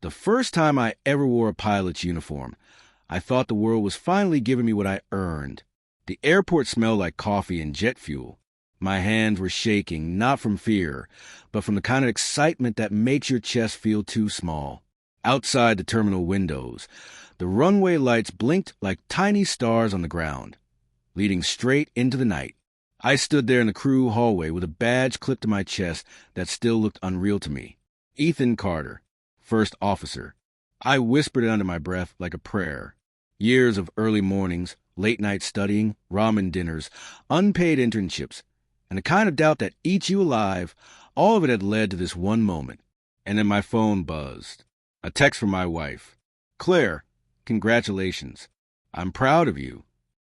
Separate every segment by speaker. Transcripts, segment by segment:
Speaker 1: The first time I ever wore a pilot's uniform, I thought the world was finally giving me what I earned. The airport smelled like coffee and jet fuel. My hands were shaking, not from fear, but from the kind of excitement that makes your chest feel too small. Outside the terminal windows, the runway lights blinked like tiny stars on the ground, leading straight into the night. I stood there in the crew hallway with a badge clipped to my chest that still looked unreal to me. Ethan Carter, First Officer. I whispered it under my breath like a prayer. Years of early mornings, late night studying, ramen dinners, unpaid internships, and the kind of doubt that eats you alive, all of it had led to this one moment. And then my phone buzzed. A text from my wife. "Claire, congratulations. I'm proud of you."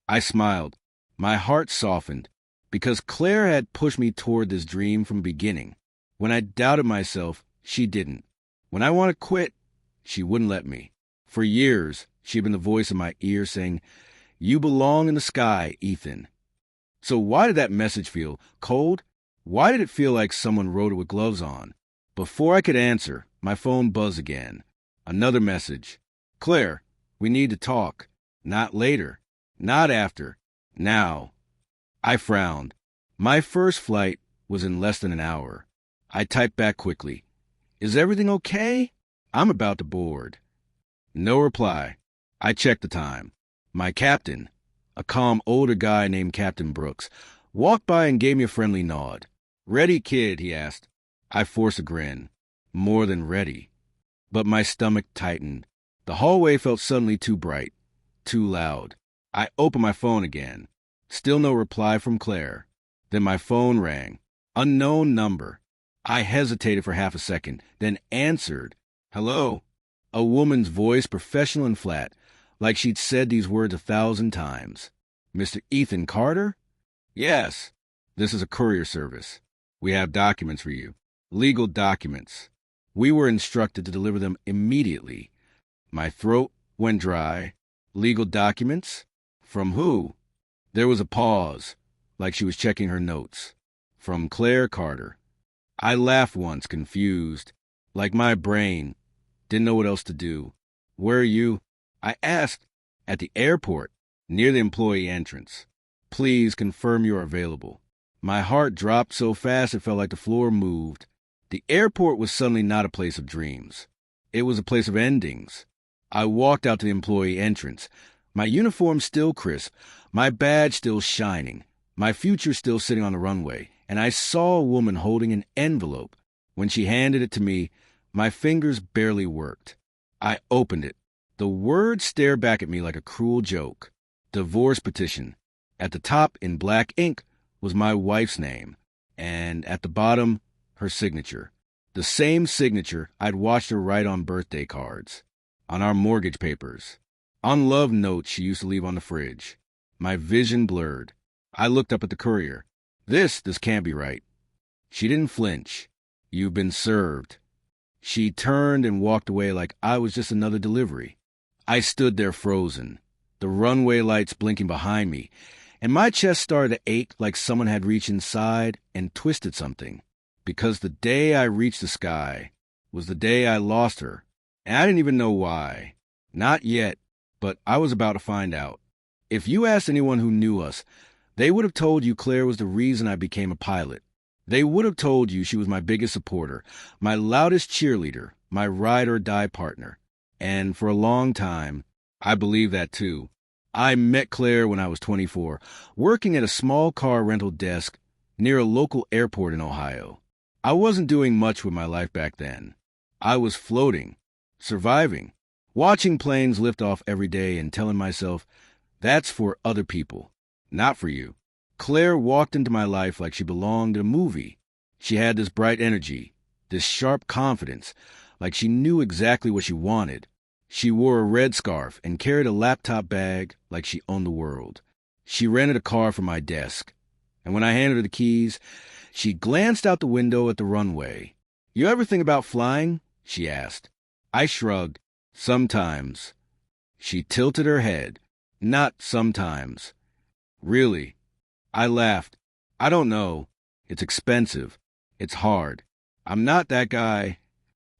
Speaker 1: I smiled. My heart softened, because Claire had pushed me toward this dream from the beginning. When I doubted myself, she didn't. When I wanted to quit, she wouldn't let me. For years, she'd been the voice in my ear saying, "You belong in the sky, Ethan." So why did that message feel cold? Why did it feel like someone wrote it with gloves on? Before I could answer, my phone buzzed again. Another message. "Claire, we need to talk. Not later. Not after. Now." I frowned. My first flight was in less than an hour. I typed back quickly. "Is everything okay? I'm about to board." No reply. I checked the time. My captain, a calm older guy named Captain Brooks, walked by and gave me a friendly nod. "Ready, kid?" he asked. I forced a grin. More than ready. But my stomach tightened. The hallway felt suddenly too bright, too loud. I opened my phone again. Still no reply from Claire. Then my phone rang. Unknown number. I hesitated for half a second, then answered. "Hello." A woman's voice, professional and flat, like she'd said these words 1,000 times. "Mr. Ethan Carter?" "Yes. This is a courier service. We have documents for you. Legal documents." We were instructed to deliver them immediately. My throat went dry. Legal documents? From who? There was a pause, like she was checking her notes. From Claire Carter. I laughed once, confused, like my brain didn't know what else to do. "Where are you?" I asked. "At the airport, near the employee entrance. Please confirm you are available." My heart dropped so fast it felt like the floor moved. The airport was suddenly not a place of dreams. It was a place of endings. I walked out to the employee entrance, my uniform still crisp, my badge still shining, my future still sitting on the runway, and I saw a woman holding an envelope. When she handed it to me, my fingers barely worked. I opened it. The words stared back at me like a cruel joke. Divorce petition. At the top, in black ink, was my wife's name, and at the bottom, her signature. The same signature I'd watched her write on birthday cards, on our mortgage papers, on love notes she used to leave on the fridge. My vision blurred. I looked up at the courier. This can't be right." She didn't flinch. "You've been served." She turned and walked away like I was just another delivery. I stood there frozen, the runway lights blinking behind me, and my chest started to ache like someone had reached inside and twisted something. Because the day I reached the sky was the day I lost her, and I didn't even know why. Not yet, but I was about to find out. If you asked anyone who knew us, they would have told you Claire was the reason I became a pilot. They would have told you she was my biggest supporter, my loudest cheerleader, my ride-or-die partner. And for a long time, I believed that too. I met Claire when I was 24, working at a small car rental desk near a local airport in Ohio. I wasn't doing much with my life back then. I was floating, surviving, watching planes lift off every day and telling myself, that's for other people, not for you. Claire walked into my life like she belonged in a movie. She had this bright energy, this sharp confidence, like she knew exactly what she wanted. She wore a red scarf and carried a laptop bag like she owned the world. She rented a car from my desk, and when I handed her the keys, she glanced out the window at the runway. "You ever think about flying?" she asked. I shrugged. "Sometimes." She tilted her head. "Not sometimes." "Really?" I laughed. "I don't know. It's expensive. It's hard. I'm not that guy."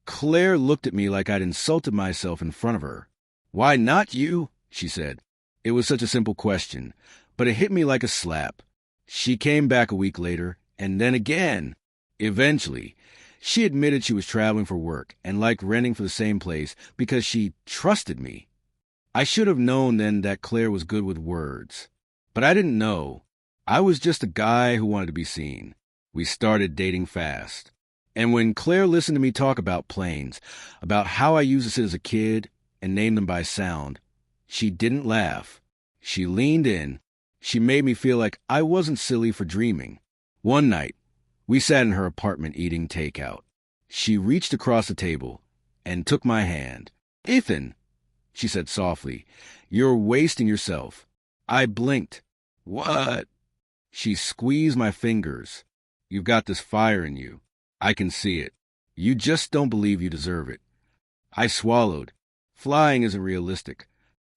Speaker 1: Claire looked at me like I'd insulted myself in front of her. "Why not you?" she said. It was such a simple question, but it hit me like a slap. She came back a week later, and then again. Eventually, she admitted she was traveling for work and liked renting for the same place because she trusted me. I should have known then that Claire was good with words. But I didn't know. I was just a guy who wanted to be seen. We started dating fast. And when Claire listened to me talk about planes, about how I used to sit as a kid and name them by sound, she didn't laugh. She leaned in. She made me feel like I wasn't silly for dreaming. One night, we sat in her apartment eating takeout. She reached across the table and took my hand. "Ethan," she said softly, "you're wasting yourself." I blinked. "What?" She squeezed my fingers. "You've got this fire in you. I can see it. You just don't believe you deserve it." I swallowed. Flying isn't realistic.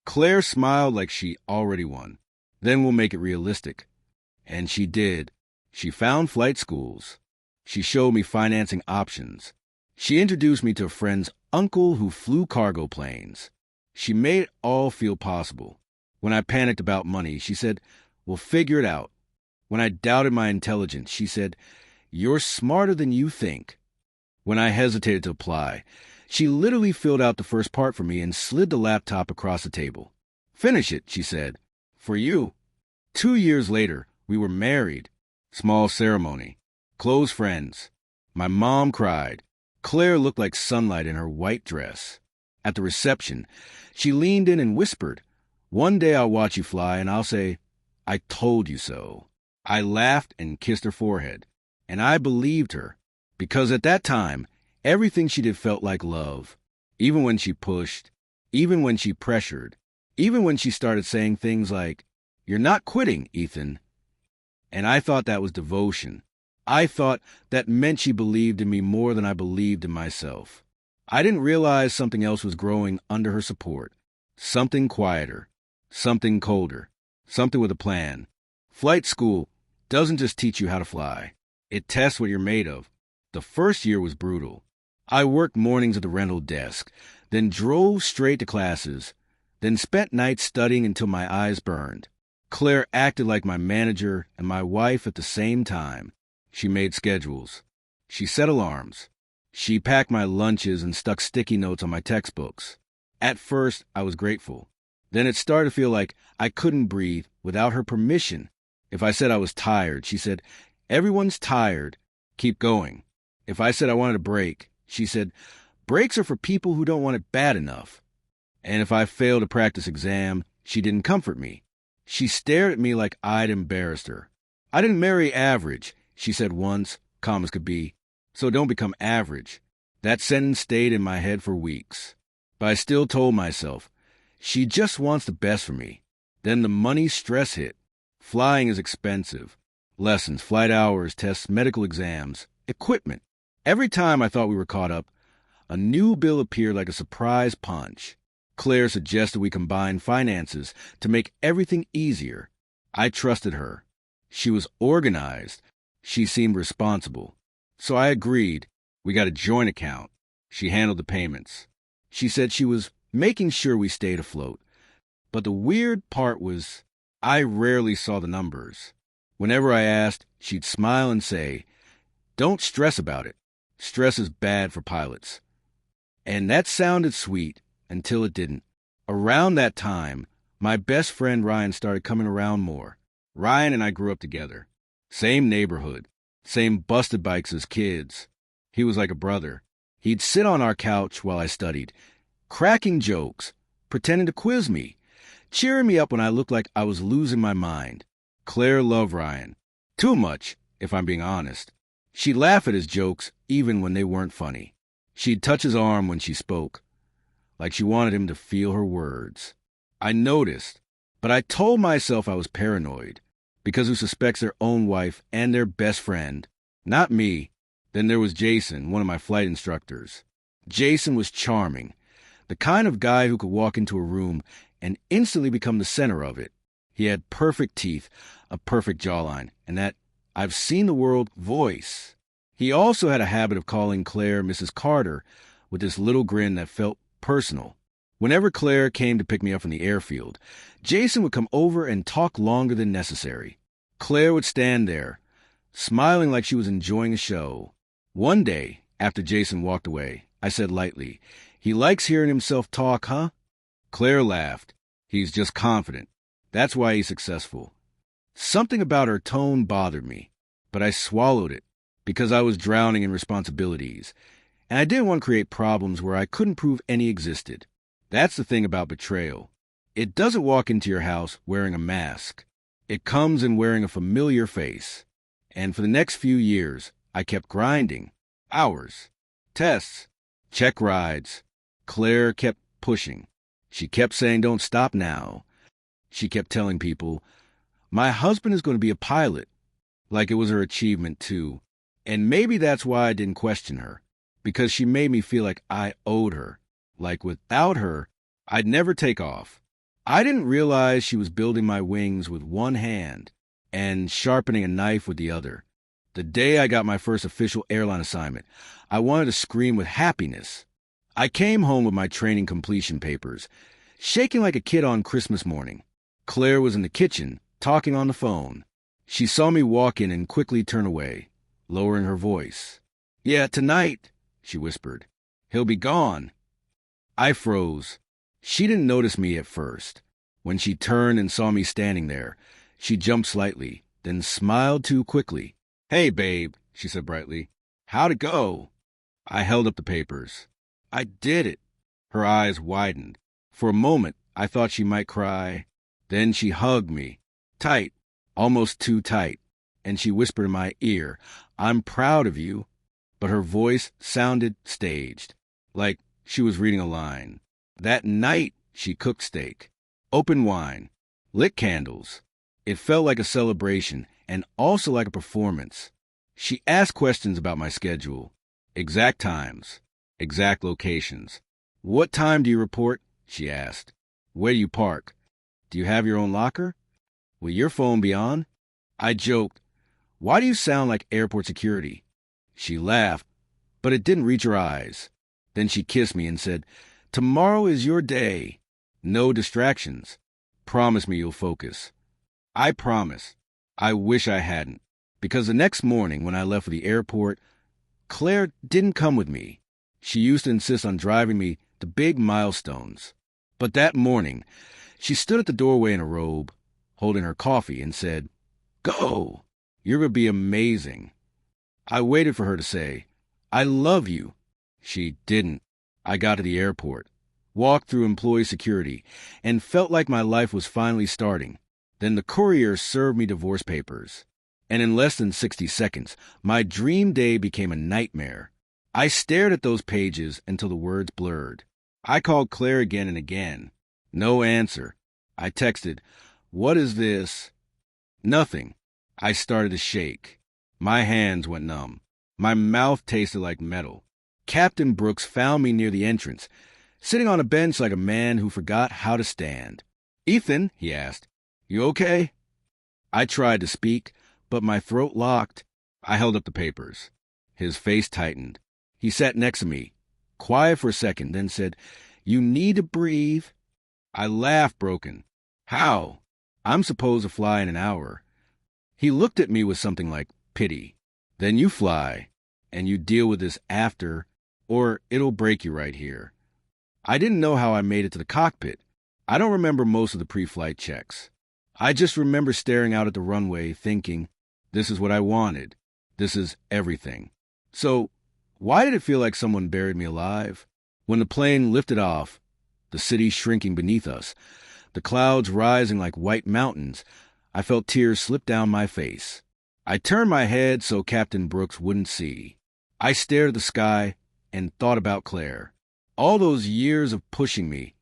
Speaker 1: Claire smiled like she already won. "Then we'll make it realistic." And she did. She found flight schools. She showed me financing options. She introduced me to a friend's uncle who flew cargo planes. She made it all feel possible. When I panicked about money, she said, "We'll figure it out." When I doubted my intelligence, she said, "You're smarter than you think." When I hesitated to apply, she literally filled out the first part for me and slid the laptop across the table. "Finish it," she said. "For you." 2 years later, we were married. Small ceremony. Close friends. My mom cried. Claire looked like sunlight in her white dress. At the reception, she leaned in and whispered, "One day I'll watch you fly and I'll say, 'I told you so.'" I laughed and kissed her forehead. And I believed her, because at that time, everything she did felt like love. Even when she pushed, even when she pressured, even when she started saying things like, "You're not quitting, Ethan." And I thought that was devotion. I thought that meant she believed in me more than I believed in myself. I didn't realize something else was growing under her support. Something quieter, something colder, something with a plan. Flight school doesn't just teach you how to fly. It tests what you're made of. The first year was brutal. I worked mornings at the rental desk, then drove straight to classes, then spent nights studying until my eyes burned. Claire acted like my manager and my wife at the same time. She made schedules. She set alarms. She packed my lunches and stuck sticky notes on my textbooks. At first, I was grateful. Then it started to feel like I couldn't breathe without her permission. If I said I was tired, she said, "Everyone's tired. Keep going." If I said I wanted a break, she said, "Breaks are for people who don't want it bad enough." And if I failed a practice exam, she didn't comfort me. She stared at me like I'd embarrassed her. "I didn't marry average," she said once, calm as could be. "So don't become average." That sentence stayed in my head for weeks. But I still told myself, she just wants the best for me. Then the money stress hit. Flying is expensive. Lessons, flight hours, tests, medical exams, equipment. Every time I thought we were caught up, a new bill appeared like a surprise punch. Claire suggested we combine finances to make everything easier. I trusted her. She was organized. She seemed responsible. So I agreed. We got a joint account. She handled the payments. She said she was making sure we stayed afloat. But the weird part was I rarely saw the numbers. Whenever I asked, she'd smile and say, "Don't stress about it. Stress is bad for pilots." And that sounded sweet until it didn't. Around that time, my best friend Ryan started coming around more. Ryan and I grew up together. Same neighborhood. Same busted bikes as kids. He was like a brother. He'd sit on our couch while I studied, cracking jokes, pretending to quiz me, cheering me up when I looked like I was losing my mind. Claire loved Ryan. Too much, if I'm being honest. She'd laugh at his jokes even when they weren't funny. She'd touch his arm when she spoke, like she wanted him to feel her words. I noticed, but I told myself I was paranoid, because who suspects their own wife and their best friend? Not me. Then there was Jason, one of my flight instructors. Jason was charming, the kind of guy who could walk into a room and instantly become the center of it. He had perfect teeth, a perfect jawline, and that "I've seen the world" voice. He also had a habit of calling Claire Mrs. Carter, with this little grin that felt personal. Whenever Claire came to pick me up from the airfield, Jason would come over and talk longer than necessary. Claire would stand there, smiling like she was enjoying a show. One day, after Jason walked away, I said lightly, "He likes hearing himself talk, huh?" Claire laughed. "He's just confident. That's why he's successful." Something about her tone bothered me, but I swallowed it because I was drowning in responsibilities, and I didn't want to create problems where I couldn't prove any existed. That's the thing about betrayal. It doesn't walk into your house wearing a mask. It comes in wearing a familiar face. And for the next few years, I kept grinding. Hours. Tests. Check rides. Claire kept pushing. She kept saying, "Don't stop now." She kept telling people, "My husband is going to be a pilot," like it was her achievement too. And maybe that's why I didn't question her, because she made me feel like I owed her. Like without her, I'd never take off. I didn't realize she was building my wings with one hand and sharpening a knife with the other. The day I got my first official airline assignment, I wanted to scream with happiness. I came home with my training completion papers, shaking like a kid on Christmas morning. Claire was in the kitchen, talking on the phone. She saw me walk in and quickly turn away, lowering her voice. "Yeah, tonight," she whispered. "He'll be gone." I froze. She didn't notice me at first. When she turned and saw me standing there, she jumped slightly, then smiled too quickly. "Hey, babe," she said brightly. "How'd it go?" I held up the papers. "I did it." Her eyes widened. For a moment, I thought she might cry. Then she hugged me, tight, almost too tight, and she whispered in my ear, "I'm proud of you." But her voice sounded staged, like she was reading a line. That night, she cooked steak, opened wine, lit candles. It felt like a celebration and also like a performance. She asked questions about my schedule, exact times, exact locations. "What time do you report?" she asked. "Where do you park? Do you have your own locker? Will your phone be on?" I joked, "Why do you sound like airport security?" She laughed, but it didn't reach her eyes. Then she kissed me and said, "Tomorrow is your day. No distractions. Promise me you'll focus." I promise. I wish I hadn't, because the next morning when I left for the airport, Claire didn't come with me. She used to insist on driving me to big milestones. But that morning, she stood at the doorway in a robe, holding her coffee, and said, "Go. You're going to be amazing." I waited for her to say, "I love you." She didn't. I got to the airport, walked through employee security, and felt like my life was finally starting. Then the courier served me divorce papers. And in less than 60 seconds, my dream day became a nightmare. I stared at those pages until the words blurred. I called Claire again and again. No answer. I texted, "What is this?" Nothing. I started to shake. My hands went numb. My mouth tasted like metal. Captain Brooks found me near the entrance, sitting on a bench like a man who forgot how to stand. "Ethan," he asked, "you okay?" I tried to speak, but my throat locked. I held up the papers. His face tightened. He sat next to me, quiet for a second, then said, "You need to breathe." I laughed broken. "How? I'm supposed to fly in an hour." He looked at me with something like pity. "Then you fly, and you deal with this after, or it'll break you right here." I didn't know how I made it to the cockpit. I don't remember most of the pre-flight checks. I just remember staring out at the runway thinking, this is what I wanted. This is everything. So, why did it feel like someone buried me alive? When the plane lifted off, the city shrinking beneath us, the clouds rising like white mountains, I felt tears slip down my face. I turned my head so Captain Brooks wouldn't see. I stared at the sky and thought about Claire. All those years of pushing me,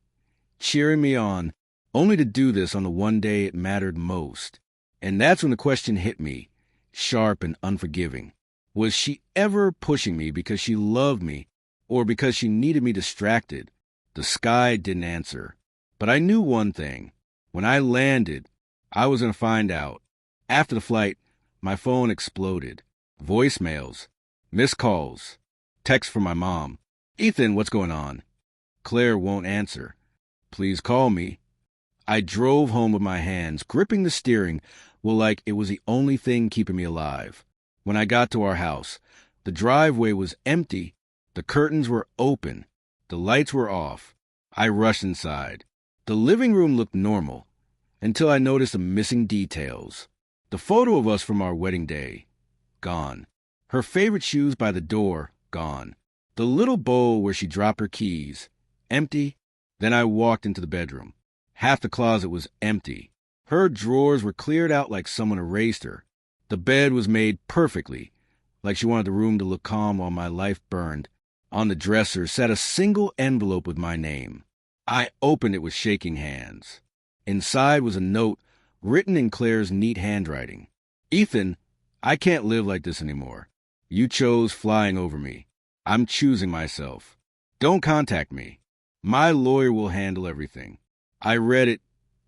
Speaker 1: cheering me on, only to do this on the one day it mattered most. And that's when the question hit me, sharp and unforgiving. Was she ever pushing me because she loved me or because she needed me distracted? The sky didn't answer. But I knew one thing. When I landed, I was going to find out. After the flight, my phone exploded. Voicemails, missed calls, texts from my mom. Ethan, what's going on? Claire won't answer. Please call me. I drove home with my hands gripping the steering, like it was the only thing keeping me alive. When I got to our house, the driveway was empty, the curtains were open, the lights were off. I rushed inside. The living room looked normal, until I noticed the missing details. The photo of us from our wedding day, gone. Her favorite shoes by the door, gone. The little bowl where she dropped her keys, empty. Then I walked into the bedroom. Half the closet was empty. Her drawers were cleared out like someone erased her. The bed was made perfectly, like she wanted the room to look calm while my life burned. On the dresser sat a single envelope with my name. I opened it with shaking hands. Inside was a note written in Claire's neat handwriting. Ethan, I can't live like this anymore. You chose flying over me. I'm choosing myself. Don't contact me. My lawyer will handle everything. I read it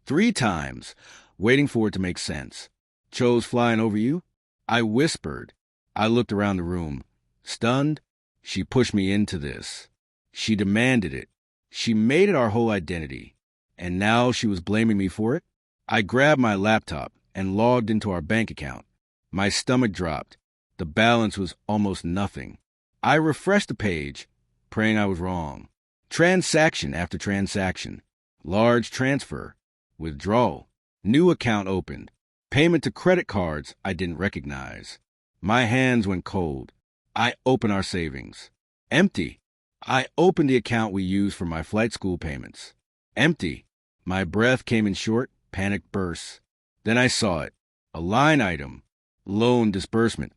Speaker 1: 3 times, waiting for it to make sense. Chose flying over you? I whispered. I looked around the room. Stunned, she pushed me into this. She demanded it. She made it our whole identity. And now she was blaming me for it? I grabbed my laptop and logged into our bank account. My stomach dropped. The balance was almost nothing. I refreshed the page, praying I was wrong. Transaction after transaction. Large transfer. Withdrawal. New account opened. Payment to credit cards I didn't recognize. My hands went cold. I opened our savings. Empty. I opened the account we used for my flight school payments. Empty. My breath came in short, panicked bursts. Then I saw it. A line item. Loan disbursement.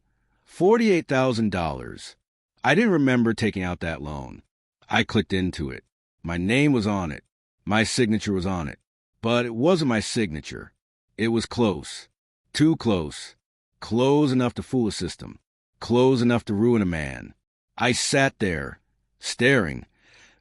Speaker 1: $48,000. I didn't remember taking out that loan. I clicked into it. My name was on it. My signature was on it. But it wasn't my signature. It was close. Too close. Close enough to fool a system. Close enough to ruin a man. I sat there, staring,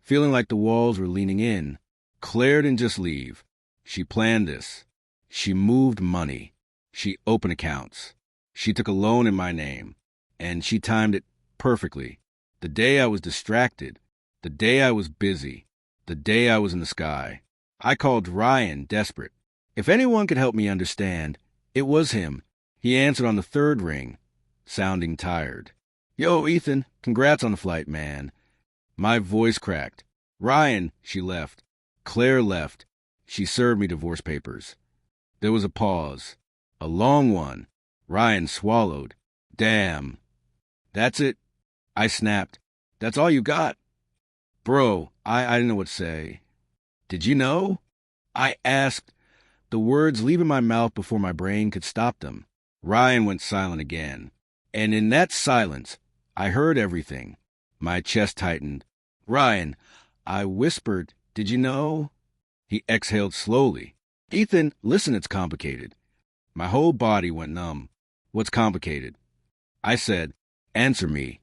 Speaker 1: feeling like the walls were leaning in. Claire didn't just leave. She planned this. She moved money. She opened accounts. She took a loan in my name. And she timed it perfectly. The day I was distracted. The day I was busy. The day I was in the sky. I called Ryan, desperate. If anyone could help me understand, it was him. He answered on the 3rd ring, sounding tired. Yo, Ethan, congrats on the flight, man. My voice cracked. Ryan, she left. Claire left. She served me divorce papers. There was a pause. A long one. Ryan swallowed. Damn. That's it. I snapped. That's all you got? Bro, I didn't know what to say. Did you know? I asked, the words leaving my mouth before my brain could stop them. Ryan went silent again. And in that silence, I heard everything. My chest tightened. Ryan, I whispered, did you know? He exhaled slowly. Ethan, listen, it's complicated. My whole body went numb. What's complicated? I said, answer me.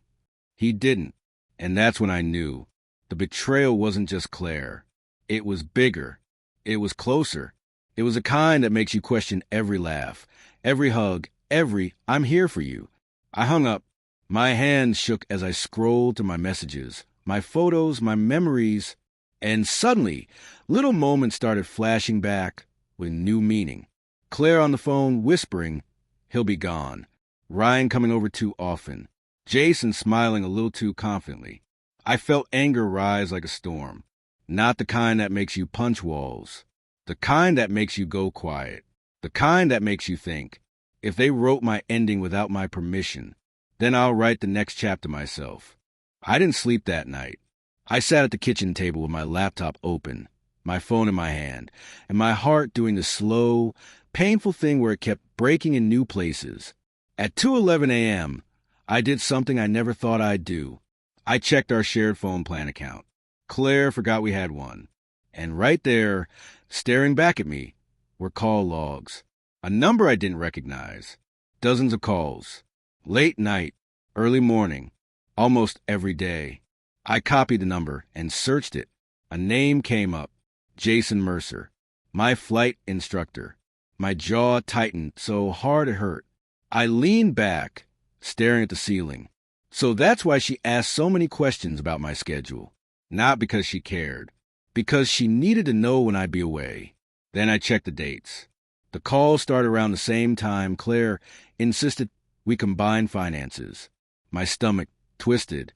Speaker 1: He didn't. And that's when I knew. The betrayal wasn't just Claire. It was bigger. It was closer. It was a kind that makes you question every laugh, every hug, every I'm here for you. I hung up. My hands shook as I scrolled through my messages, my photos, my memories, and suddenly, little moments started flashing back with new meaning. Claire on the phone whispering, he'll be gone. Ryan coming over too often. Jason smiling a little too confidently. I felt anger rise like a storm. Not the kind that makes you punch walls. The kind that makes you go quiet. The kind that makes you think, if they wrote my ending without my permission, then I'll write the next chapter myself. I didn't sleep that night. I sat at the kitchen table with my laptop open, my phone in my hand, and my heart doing the slow, painful thing where it kept breaking in new places. At 2:11 a.m., I did something I never thought I'd do. I checked our shared phone plan account. Claire forgot we had one. And right there, staring back at me, were call logs. A number I didn't recognize. Dozens of calls. Late night, early morning, almost every day. I copied the number and searched it. A name came up. Jason Mercer. My flight instructor. My jaw tightened so hard it hurt. I leaned back, staring at the ceiling. So that's why she asked so many questions about my schedule. Not because she cared, because she needed to know when I'd be away. Then I checked the dates. The call started around the same time Claire insisted we combine finances. My stomach twisted.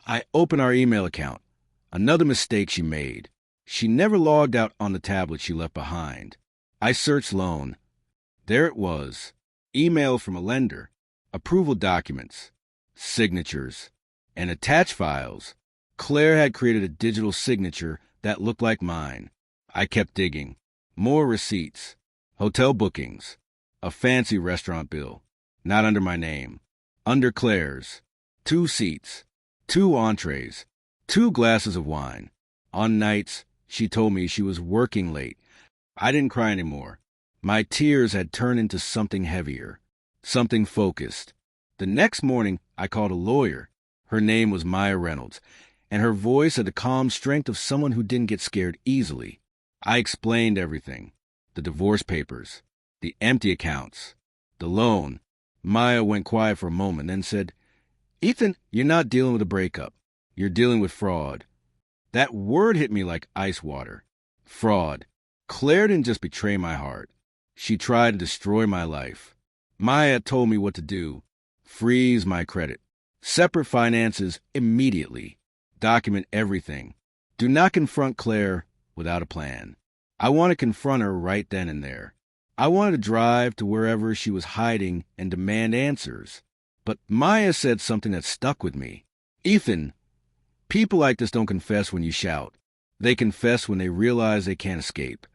Speaker 1: I opened our email account. Another mistake she made. She never logged out on the tablet she left behind. I searched loan. There it was. Email from a lender. Approval documents. Signatures. And attached files. Claire had created a digital signature that looked like mine. I kept digging. More receipts. Hotel bookings. A fancy restaurant bill. Not under my name. Under Claire's. 2 seats. 2 entrees. 2 glasses of wine. On nights, she told me she was working late. I didn't cry anymore. My tears had turned into something heavier. Something focused. The next morning, I called a lawyer. Her name was Maya Reynolds, and her voice had the calm strength of someone who didn't get scared easily. I explained everything. The divorce papers. The empty accounts. The loan. Maya went quiet for a moment, then said, "Ethan, you're not dealing with a breakup. You're dealing with fraud." That word hit me like ice water. Fraud. Claire didn't just betray my heart. She tried to destroy my life. Maya told me what to do. Freeze my credit. Separate finances immediately. Document everything. Do not confront Claire without a plan. I want to confront her right then and there. I wanted to drive to wherever she was hiding and demand answers. But Maya said something that stuck with me. "Ethan, people like this don't confess when you shout. They confess when they realize they can't escape."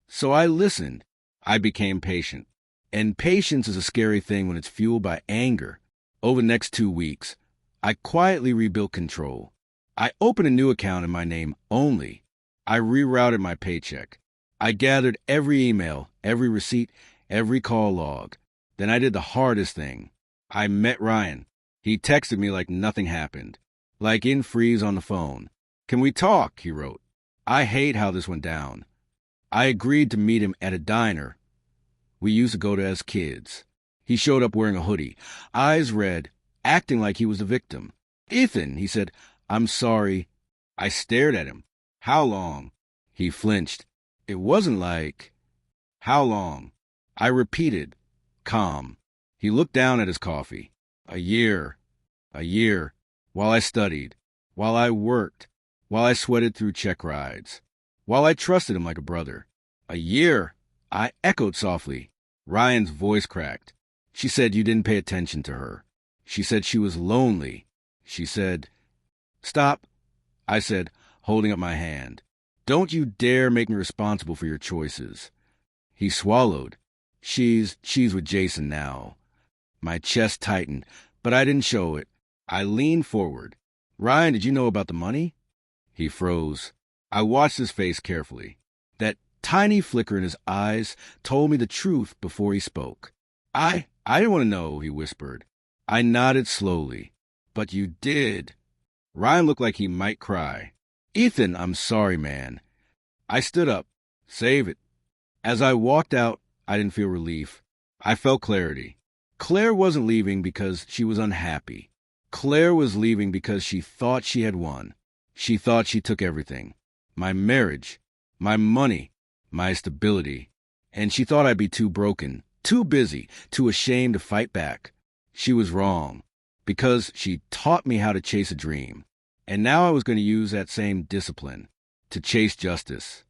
Speaker 1: So I listened. I became patient. And patience is a scary thing when it's fueled by anger. Over the next 2 weeks, I quietly rebuilt control. I opened a new account in my name only. I rerouted my paycheck. I gathered every email, every receipt, every call log. Then I did the hardest thing. I met Ryan. He texted me like nothing happened. Like in freeze on the phone. "Can we talk?" he wrote. "I hate how this went down." I agreed to meet him at a diner we used to go to as kids. He showed up wearing a hoodie, eyes red, acting like he was the victim. "Ethan," he said, "I'm sorry." I stared at him. "How long?" He flinched. It wasn't like, "How long?" I repeated, calm. He looked down at his coffee. A year. While I studied. While I worked. While I sweated through check rides. While I trusted him like a brother. A year. I echoed softly. Ryan's voice cracked. She said you didn't pay attention to her. She said she was lonely. She said, "Stop," I said, holding up my hand. "Don't you dare make me responsible for your choices." He swallowed. She's with Jason now." My chest tightened, but I didn't show it. I leaned forward. "Ryan, did you know about the money?" He froze. I watched his face carefully. That tiny flicker in his eyes told me the truth before he spoke. I didn't want to know," he whispered. I nodded slowly. "But you did." Ryan looked like he might cry. "Ethan, I'm sorry, man." I stood up. "Save it." As I walked out, I didn't feel relief. I felt clarity. Claire wasn't leaving because she was unhappy. Claire was leaving because she thought she had won. She thought she took everything. My marriage, my money, my stability. And she thought I'd be too broken, too busy, too ashamed to fight back. She was wrong, because she taught me how to chase a dream. And now I was going to use that same discipline to chase justice.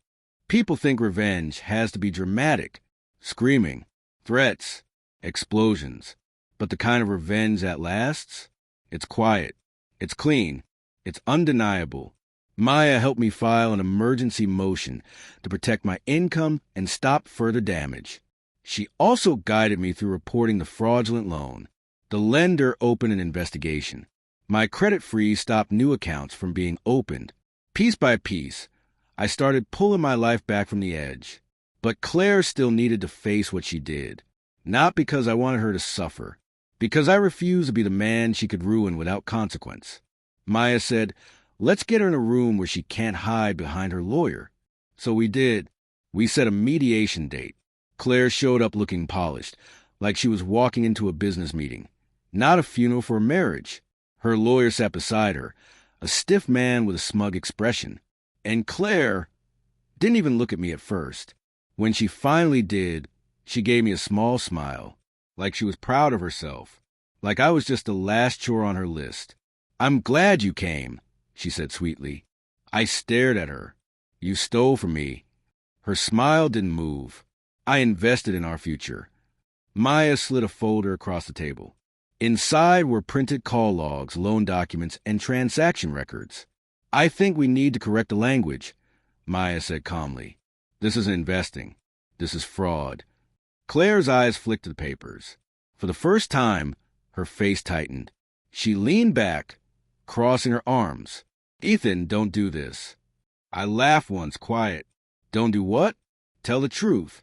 Speaker 1: People think revenge has to be dramatic, screaming, threats, explosions. But the kind of revenge that lasts? It's quiet. It's clean. It's undeniable. Maya helped me file an emergency motion to protect my income and stop further damage. She also guided me through reporting the fraudulent loan. The lender opened an investigation. My credit freeze stopped new accounts from being opened. Piece by piece, I started pulling my life back from the edge. But Claire still needed to face what she did. Not because I wanted her to suffer. Because I refused to be the man she could ruin without consequence. Maya said, "Let's get her in a room where she can't hide behind her lawyer." So we did. We set a mediation date. Claire showed up looking polished, like she was walking into a business meeting. Not a funeral for a marriage. Her lawyer sat beside her, a stiff man with a smug expression. And Claire didn't even look at me at first. When she finally did, she gave me a small smile, like she was proud of herself, like I was just the last chore on her list. "I'm glad you came," she said sweetly. I stared at her. "You stole from me." Her smile didn't move. "I invested in our future." Maya slid a folder across the table. Inside were printed call logs, loan documents, and transaction records. "I think we need to correct the language," Maya said calmly. "This isn't investing. This is fraud." Claire's eyes flicked to the papers. For the first time, her face tightened. She leaned back, crossing her arms. "Ethan, don't do this." I laughed once, quiet. "Don't do what?" "Tell the truth."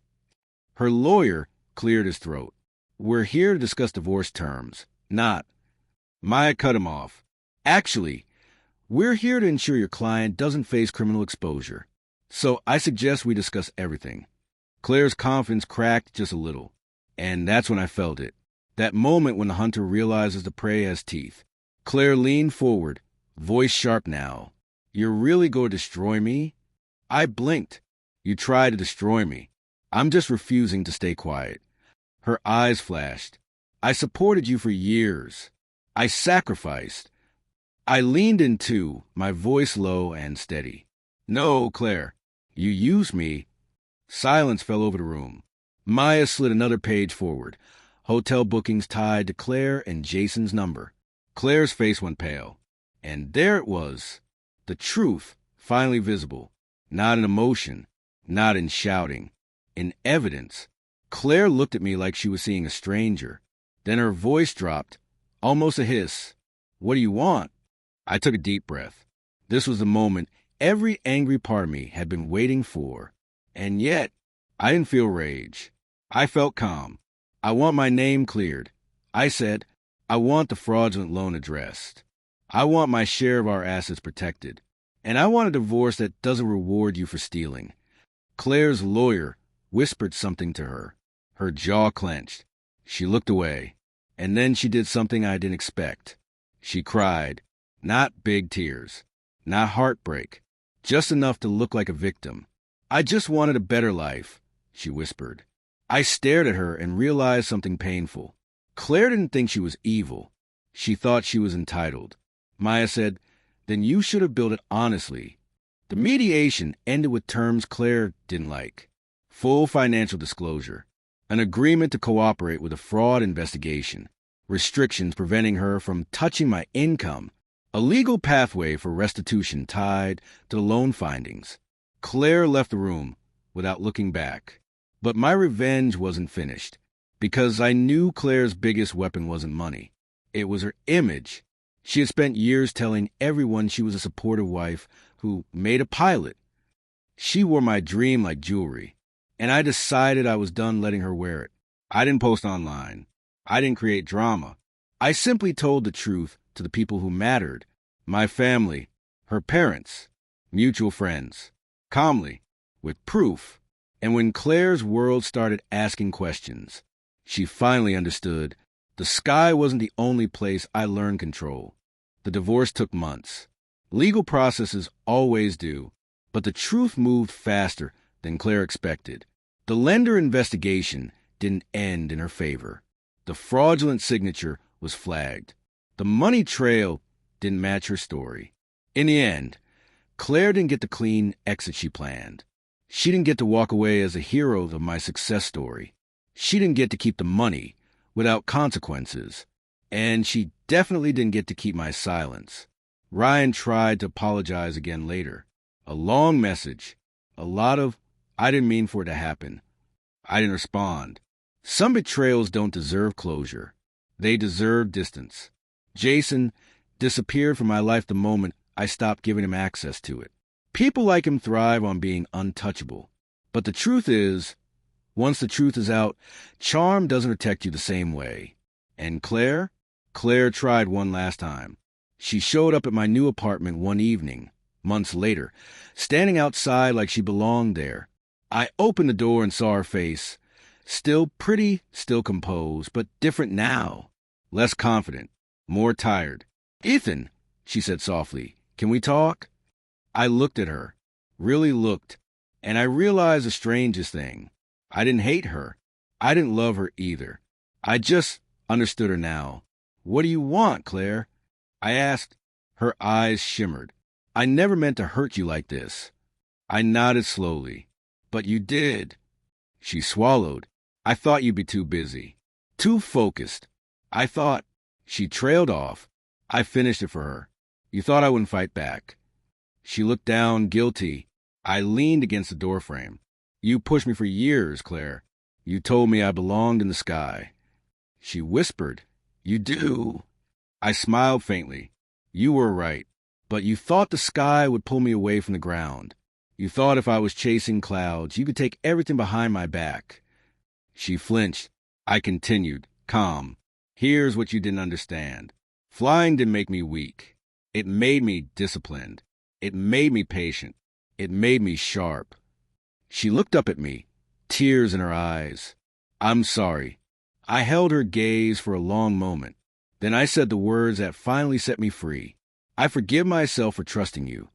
Speaker 1: Her lawyer cleared his throat. "We're here to discuss divorce terms, not—" Maya cut him off. "Actually, we're here to ensure your client doesn't face criminal exposure. So I suggest we discuss everything." Claire's confidence cracked just a little. And that's when I felt it. That moment when the hunter realizes the prey has teeth. Claire leaned forward, voice sharp now. "You're really going to destroy me?" I blinked. "You tried to destroy me. I'm just refusing to stay quiet." Her eyes flashed. "I supported you for years. I sacrificed." I leaned in too, my voice low and steady. "No, Claire, you used me." Silence fell over the room. Maya slid another page forward. Hotel bookings tied to Claire and Jason's number. Claire's face went pale. And there it was. The truth, finally visible. Not in emotion, not in shouting. In evidence. Claire looked at me like she was seeing a stranger. Then her voice dropped, almost a hiss. "What do you want?" I took a deep breath. This was the moment every angry part of me had been waiting for. And yet, I didn't feel rage. I felt calm. "I want my name cleared." I said, "I want the fraudulent loan addressed. I want my share of our assets protected. And I want a divorce that doesn't reward you for stealing." Claire's lawyer whispered something to her. Her jaw clenched. She looked away. And then she did something I didn't expect. She cried. Not big tears. Not heartbreak. Just enough to look like a victim. "I just wanted a better life," she whispered. I stared at her and realized something painful. Claire didn't think she was evil. She thought she was entitled. Maya said, "Then you should have built it honestly." The mediation ended with terms Claire didn't like. Full financial disclosure. An agreement to cooperate with a fraud investigation. Restrictions preventing her from touching my income. A legal pathway for restitution tied to the loan findings. Claire left the room without looking back. But my revenge wasn't finished, because I knew Claire's biggest weapon wasn't money. It was her image. She had spent years telling everyone she was a supportive wife who made a pilot. She wore my dream like jewelry, and I decided I was done letting her wear it. I didn't post online. I didn't create drama. I simply told the truth to the people who mattered. My family, her parents, mutual friends. Calmly, with proof. And when Claire's world started asking questions, she finally understood the sky wasn't the only place I learned control. The divorce took months. Legal processes always do, but the truth moved faster than Claire expected. The lender investigation didn't end in her favor. The fraudulent signature was flagged. The money trail didn't match her story. In the end, Claire didn't get the clean exit she planned. She didn't get to walk away as a hero of my success story. She didn't get to keep the money without consequences. And she definitely didn't get to keep my silence. Ryan tried to apologize again later. A long message. A lot of, "I didn't mean for it to happen." I didn't respond. Some betrayals don't deserve closure. They deserve distance. Jason disappeared from my life the moment I stopped giving him access to it. People like him thrive on being untouchable. But the truth is, once the truth is out, charm doesn't protect you the same way. And Claire? Claire tried one last time. She showed up at my new apartment one evening, months later, standing outside like she belonged there. I opened the door and saw her face. Still pretty, still composed, but different now. Less confident, more tired. "Ethan," she said softly, "can we talk?" I looked at her, really looked, and I realized the strangest thing. I didn't hate her. I didn't love her either. I just understood her now. "What do you want, Claire?" I asked. Her eyes shimmered. "I never meant to hurt you like this." I nodded slowly. "But you did." She swallowed. "I thought you'd be too busy. Too focused. I thought—" She trailed off. I finished it for her. "You thought I wouldn't fight back." She looked down, guilty. I leaned against the doorframe. "You pushed me for years, Claire. You told me I belonged in the sky." She whispered, "You do." I smiled faintly. "You were right. But you thought the sky would pull me away from the ground. You thought if I was chasing clouds, you could take everything behind my back." She flinched. I continued, calm. "Here's what you didn't understand. Flying didn't make me weak. It made me disciplined. It made me patient. It made me sharp." She looked up at me, tears in her eyes. "I'm sorry." I held her gaze for a long moment. Then I said the words that finally set me free. "I forgive myself for trusting you."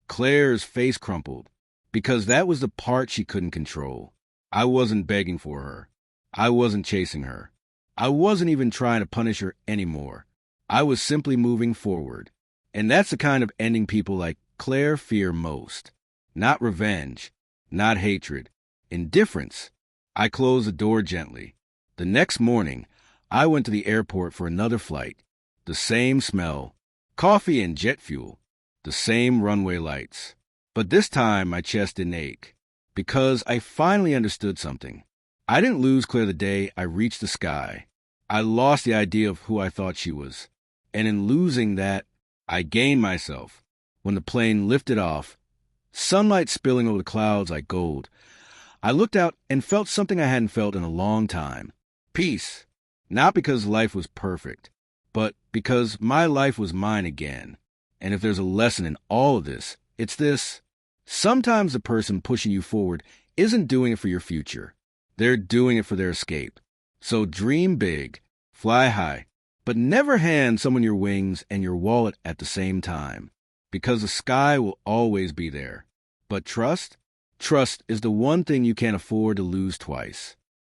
Speaker 1: Claire's face crumpled, because that was the part she couldn't control. I wasn't begging for her. I wasn't chasing her. I wasn't even trying to punish her anymore. I was simply moving forward. And that's the kind of ending people like Claire fear most. Not revenge, not hatred, indifference. I closed the door gently. The next morning, I went to the airport for another flight. The same smell, coffee and jet fuel, the same runway lights. But this time my chest didn't ache, because I finally understood something. I didn't lose Claire the day I reached the sky. I lost the idea of who I thought she was. And in losing that, I gained myself. When the plane lifted off, sunlight spilling over the clouds like gold, I looked out and felt something I hadn't felt in a long time. Peace. Not because life was perfect, but because my life was mine again. And if there's a lesson in all of this, it's this. Sometimes the person pushing you forward isn't doing it for your future. They're doing it for their escape. So dream big, fly high, but never hand someone your wings and your wallet at the same time, because the sky will always be there. But trust? Trust is the one thing you can't afford to lose twice.